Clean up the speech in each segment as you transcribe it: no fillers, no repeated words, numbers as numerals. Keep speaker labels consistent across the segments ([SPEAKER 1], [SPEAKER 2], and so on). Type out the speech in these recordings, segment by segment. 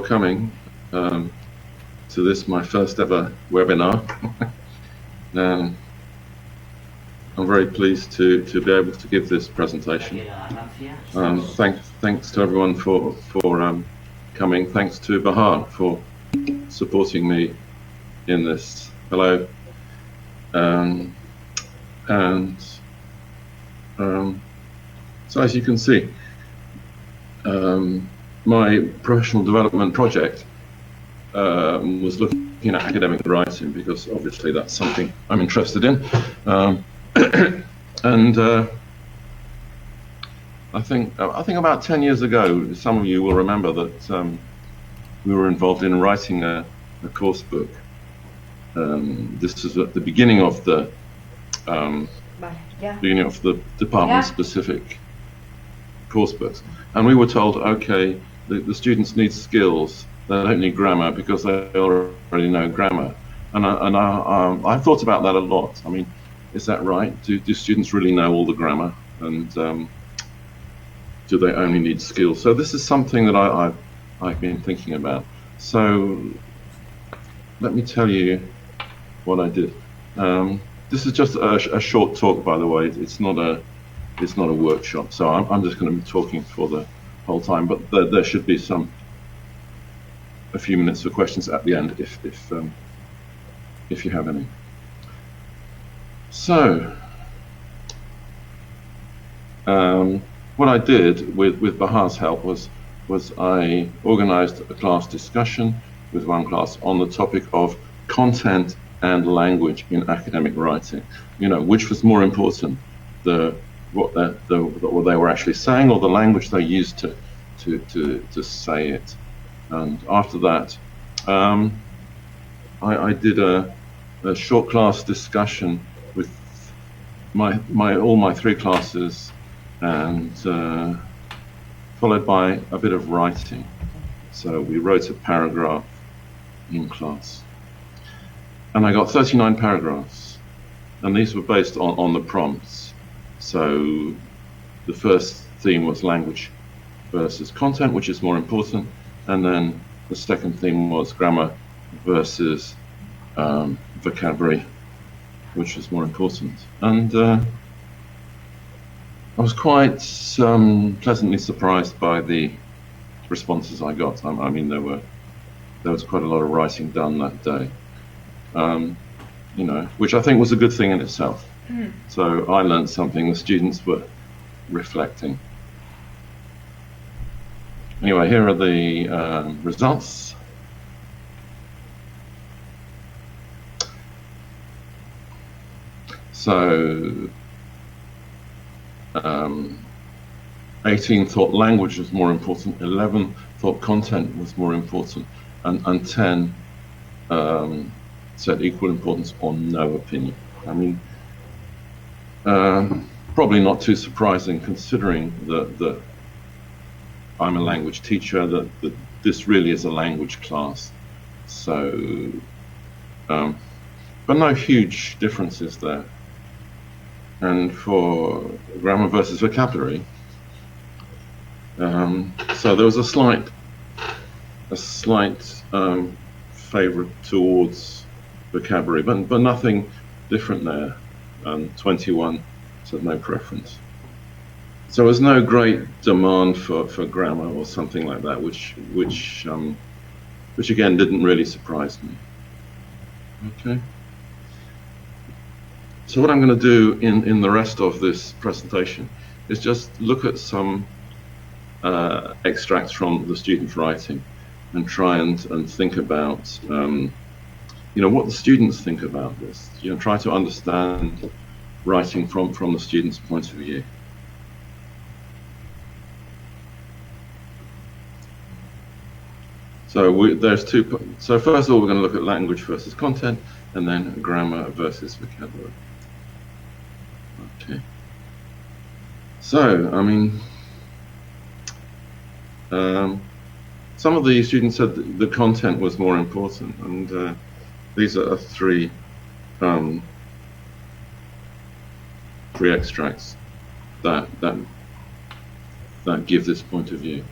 [SPEAKER 1] coming to this, my first ever webinar. I'm very pleased to be able to give this presentation. Thanks to everyone for coming. Thanks to Bahar for supporting me in this. Hello. So as you can see, my professional development project was looking at academic writing, because obviously that's something I'm interested in. I think about 10 years ago, some of you will remember that we were involved in writing a course book. This is at the beginning of the department-specific course books, and we were told, okay, the students need skills. They don't need grammar because they already know grammar. And I thought about that a lot. I mean, is that right? Do students really know all the grammar? And do they only need skills? So this is something that I've been thinking about. So let me tell you what I did. This is just a short talk, by the way. It's not a workshop. So I'm just going to be talking for the whole time. But there should be a few minutes for questions at the end, if you have any. So, what I did with Bahar's help was I organized a class discussion with one class on the topic of content and language in academic writing. You know, which was more important, what they were actually saying, or the language they used to say it. And after that, I did a short class discussion with all my three classes, and followed by a bit of writing. So we wrote a paragraph in class, and I got 39 paragraphs, and these were based on the prompts. So the first theme was language versus content, which is more important. And then the second theme was grammar versus vocabulary, which is more important. And I was quite pleasantly surprised by the responses I got. I mean, there was quite a lot of writing done that day, you know, which I think was a good thing in itself. So I learned something. The students were reflecting. Anyway, here are the results. So 18 thought language was more important, 11 thought content was more important, and 10 said equal importance or no opinion. I mean, probably not too surprising, considering that I'm a language teacher, that this really is a language class. So, but no huge differences there. And for grammar versus vocabulary, so there was a slight favour towards vocabulary, but nothing different there. 21 said no preference. So there was no great demand for grammar or something like that, which again didn't really surprise me. Okay. So what I'm going to do in the rest of this presentation is just look at some extracts from the student writing and try and think about you know, what the students think about this. You know, try to understand writing from the student's point of view. So there's two. So first of all, we're going to look at language versus content, and then grammar versus vocabulary. Okay. So I mean, some of the students said the content was more important, and these are three extracts that give this point of view.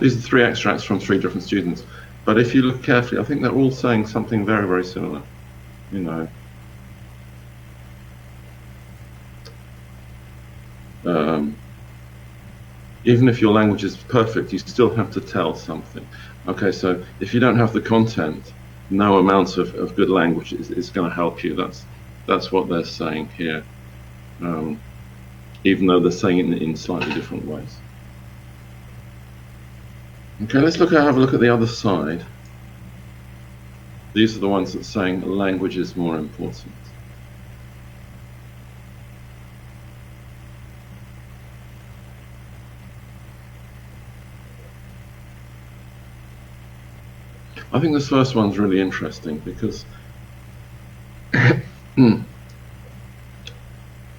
[SPEAKER 1] These are 3 extracts from 3 different students, but if you look carefully, I think they're all saying something very, very similar. You know, even if your language is perfect, you still have to tell something. Okay, so if you don't have the content, no amount of good language is going to help you. That's what they're saying here, even though they're saying it in slightly different ways. Okay, let's have a look at the other side. These are the ones that are saying language is more important. I think this first one's really interesting because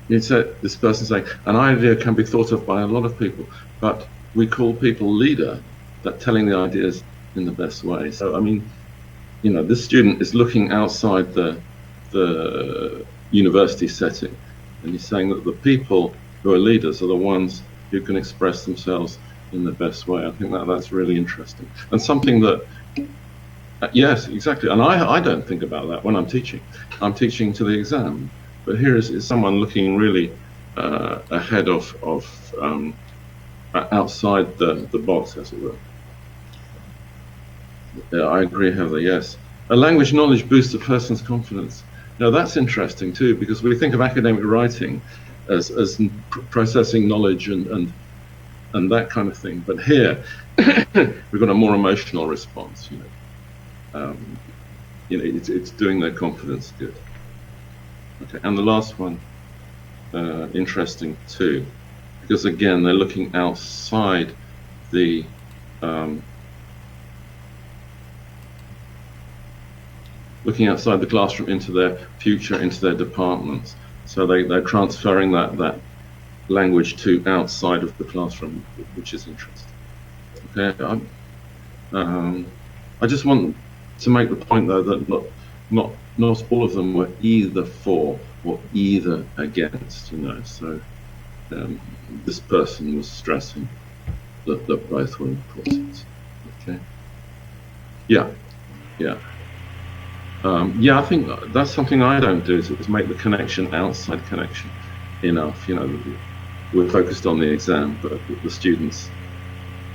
[SPEAKER 1] this person saying, an idea can be thought of by a lot of people, but we call people leader that telling the ideas in the best way. So, I mean, you know, this student is looking outside the university setting, and he's saying that the people who are leaders are the ones who can express themselves in the best way. I think that's really interesting, and something that, yes, exactly. And I don't think about that when I'm teaching. I'm teaching to the exam, but here is someone looking really ahead of outside the box, as it were. Yeah, I agree, Heather, yes. A language knowledge boosts a person's confidence. Now that's interesting too, because we think of academic writing as processing knowledge and that kind of thing. But here, we've got a more emotional response, you know. You know, it's doing their confidence good. Okay, and the last one, interesting too, because again, they're looking outside the classroom into their future, into their departments. So they're transferring that language to outside of the classroom, which is interesting. Okay, I just want to make the point though that not all of them were either for or either against, you know. So this person was stressing that both were important. Okay. Yeah. I think that's something I don't do, is make the connection, outside connection, enough. You know, we're focused on the exam, but the students,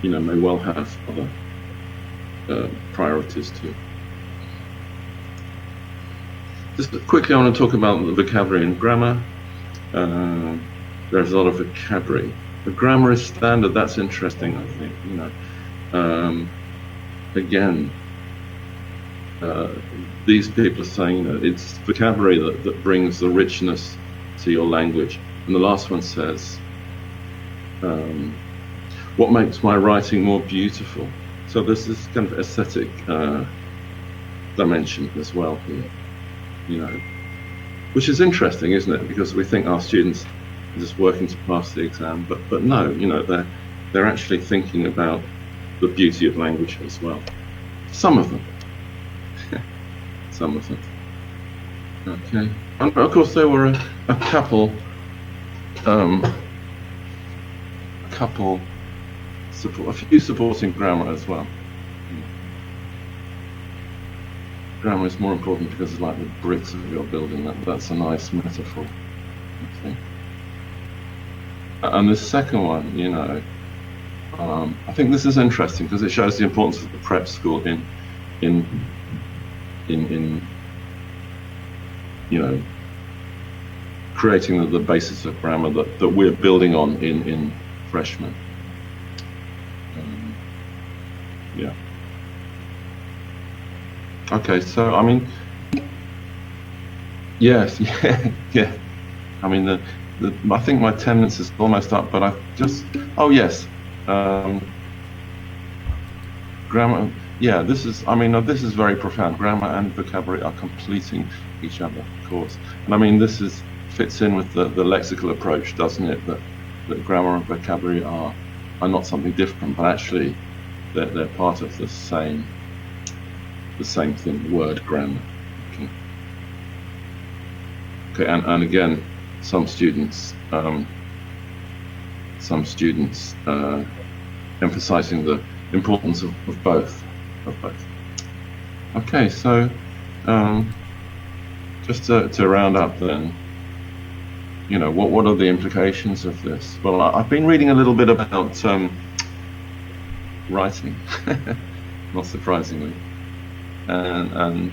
[SPEAKER 1] you know, may well have other priorities too. Just quickly, I want to talk about the vocabulary and grammar. There's a lot of vocabulary. The grammar is standard. That's interesting, I think. You know, again, these people are saying, you know, it's vocabulary that brings the richness to your language. And the last one says, what makes my writing more beautiful? So there's this kind of aesthetic dimension as well here, you know, which is interesting, isn't it? Because we think our students are just working to pass the exam, but no, you know, they're actually thinking about the beauty of language as well. Some of them. Some of them. Okay. And of course there were a couple a few supporting grammar as well. Grammar is more important because it's like the bricks of your building. That's a nice metaphor. Okay. And the second one, you know, I think this is interesting because it shows the importance of the prep school in you know, creating the basis of grammar that we're building on in freshmen. Yeah. Okay, so I mean, yes, yeah. I mean, I think my 10 minutes is almost up, but I just, oh yes, grammar. Yeah, this is very profound. Grammar and vocabulary are completing each other, of course. And I mean, this fits in with the lexical approach, doesn't it? That grammar and vocabulary are not something different, but actually they're part of the same thing, word grammar. Okay, and again, some students emphasizing importance of both. Okay, so just to round up then, you know, what are the implications of this? Well, I've been reading a little bit about writing, not surprisingly, and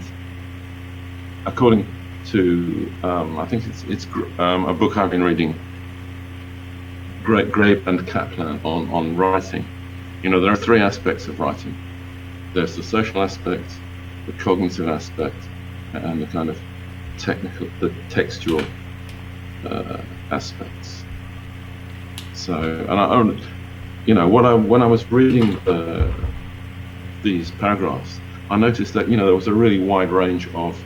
[SPEAKER 1] according to I think it's a book I've been reading, Grape and Kaplan, on writing. You know, there are three aspects of writing. There's the social aspect, the cognitive aspect, and the kind of technical, the textual aspects. So, and you know, when I was reading these paragraphs, I noticed that, you know, there was a really wide range of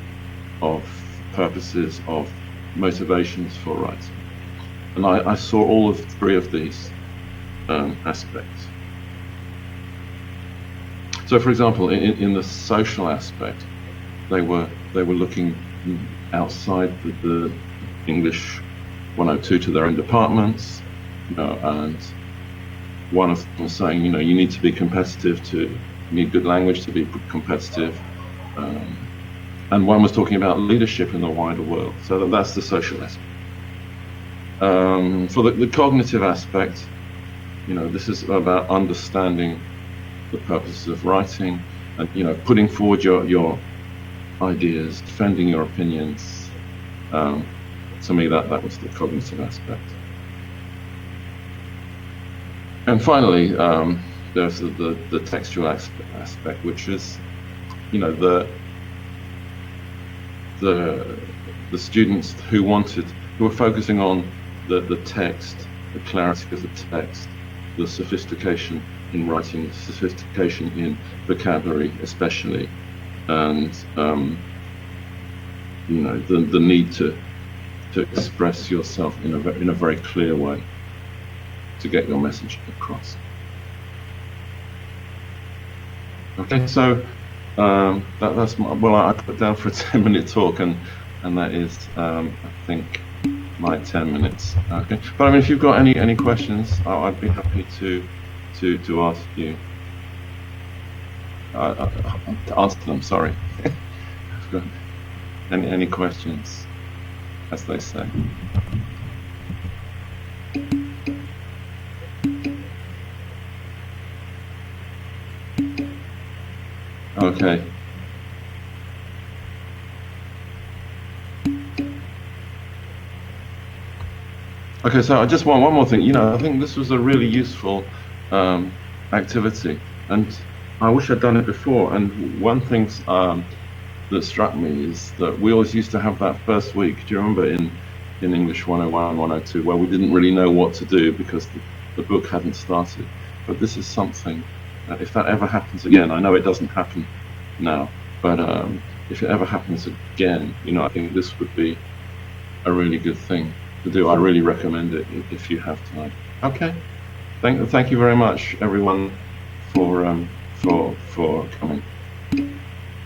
[SPEAKER 1] purposes, of motivations for writing, and I saw all of three of these aspects. So, for example, in the social aspect, they were looking outside the English 102 to their own departments, you know, and one of them was saying, you know, you need to be competitive, you need good language to be competitive, and one was talking about leadership in the wider world. So that's the social aspect. For the cognitive aspect, you know, this is about understanding the purposes of writing, and, you know, putting forward your ideas, defending your opinions. To me, that was the cognitive aspect. And finally, there's the textual aspect, which is, you know, the students who were focusing on the text, the clarity of the text, the sophistication in writing, the sophistication in vocabulary especially, and you know, the need to express yourself in a very clear way to get your message across. Okay, so that's well, I put down for a 10-minute talk, and that is I think my 10 minutes. Okay, but I mean, if you've got any questions, I'd be happy to ask you. To answer them. Sorry. Any questions, as they say. Okay. Okay, so I just want one more thing. You know, I think this was a really useful activity, and I wish I'd done it before. And one thing that struck me is that we always used to have that first week. Do you remember in English 101, 102, where we didn't really know what to do because the book hadn't started? But this is something, if that ever happens again, I know it doesn't happen now, but if it ever happens again, you know, I think this would be a really good thing to do. I really recommend it if you have time. Okay, thank you very much, everyone, for coming.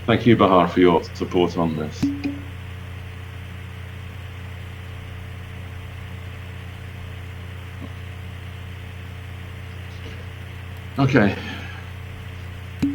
[SPEAKER 1] Thank you, Bahar, for your support on this. Okay.